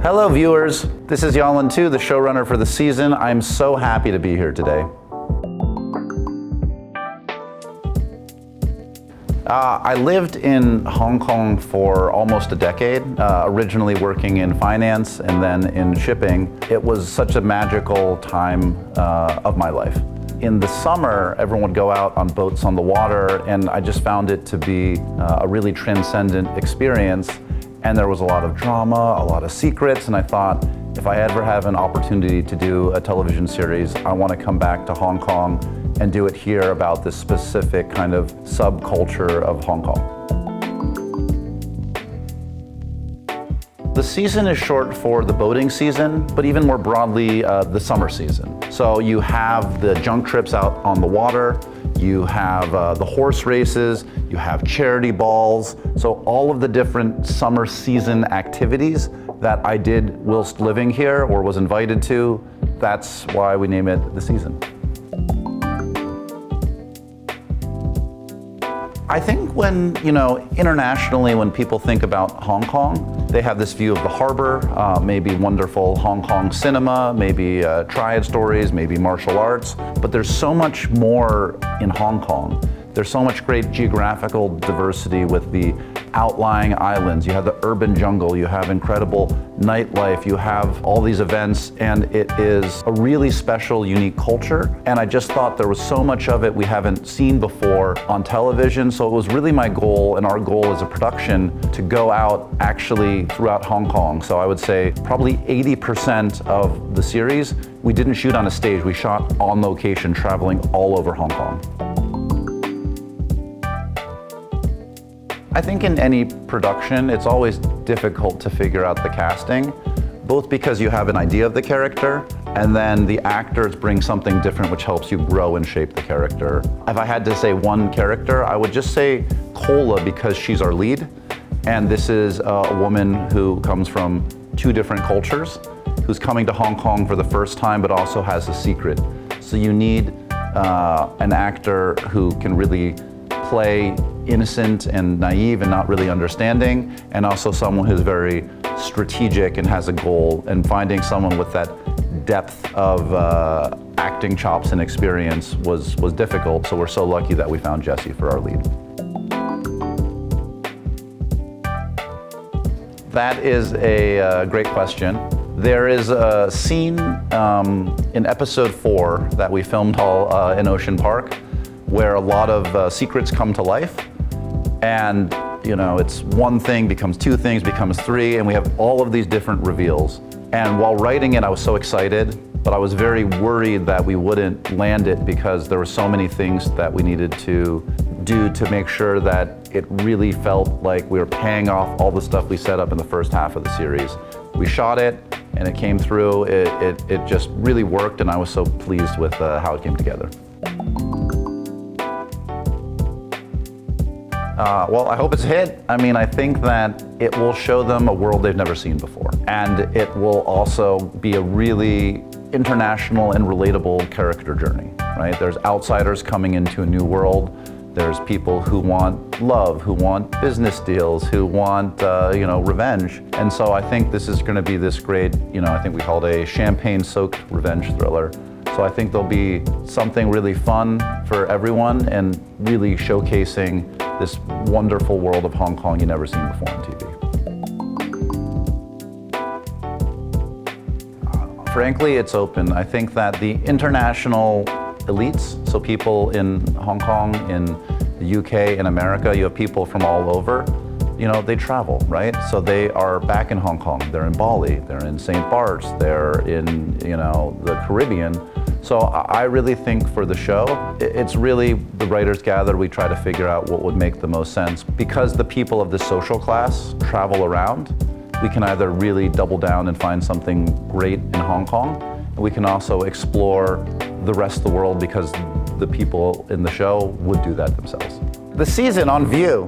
Hello viewers, this is Yalun too, the showrunner for the season. I'm so happy to be here today. I lived in Hong Kong for almost a decade, originally working in finance and then in shipping. It was such a magical time of my life. In the summer, everyone would go out on boats on the water, and I just found it to be a really transcendent experience. And there was a lot of drama, a lot of secrets, and I thought, if I ever have an opportunity to do a television series, I want to come back to Hong Kong and do it here about this specific kind of subculture of Hong Kong. The season is short for the boating season, but even more broadly, the summer season. So you have the junk trips out on the water, you have the horse races, you have charity balls. So all of the different summer season activities that I did whilst living here or was invited to, that's why we name it the season. I think when, internationally, when people think about Hong Kong, they have this view of the harbor, maybe wonderful Hong Kong cinema, maybe triad stories, maybe martial arts, but there's so much more in Hong Kong. There's so much great geographical diversity with the outlying islands. You have the urban jungle, you have incredible nightlife, you have all these events, and it is a really special, unique culture. And I just thought there was so much of it we haven't seen before on television. So it was really my goal and our goal as a production to go out actually throughout Hong Kong. So I would say probably 80% of the series, we didn't shoot on a stage, we shot on location, traveling all over Hong Kong. I think in any production, it's always difficult to figure out the casting, both because you have an idea of the character, and then the actors bring something different which helps you grow and shape the character. If I had to say one character, I would just say Cola because she's our lead, and this is a woman who comes from two different cultures, who's coming to Hong Kong for the first time, but also has a secret. So you need an actor who can really play innocent and naive and not really understanding, and also someone who's very strategic and has a goal, and finding someone with that depth of acting chops and experience was difficult, so we're so lucky that we found Jesse for our lead. That is a great question. There is a scene in episode 4 that we filmed all in Ocean Park where a lot of secrets come to life, and it's one thing becomes two things, becomes three, and we have all of these different reveals. And while writing it, I was so excited, but I was very worried that we wouldn't land it because there were so many things that we needed to do to make sure that it really felt like we were paying off all the stuff we set up in the first half of the series. We shot it, and it came through. It just really worked, and I was so pleased with how it came together. Well, I hope it's a hit. I mean, I think that it will show them a world they've never seen before. And it will also be a really international and relatable character journey, right? There's outsiders coming into a new world. There's people who want love, who want business deals, who want, revenge. And so I think this is going to be this great, I think we call it a champagne-soaked revenge thriller. So I think there'll be something really fun for everyone and really showcasing this wonderful world of Hong Kong you've never seen before on TV. Frankly, it's open. I think that the international elites, so people in Hong Kong, in the UK, in America, you have people from all over, they travel, right? So they are back in Hong Kong, they're in Bali, they're in St. Bart's, they're in, the Caribbean. So I really think for the show, it's really the writers gather, we try to figure out what would make the most sense. Because the people of the social class travel around, we can either really double down and find something great in Hong Kong, and we can also explore the rest of the world because the people in the show would do that themselves. The season on View.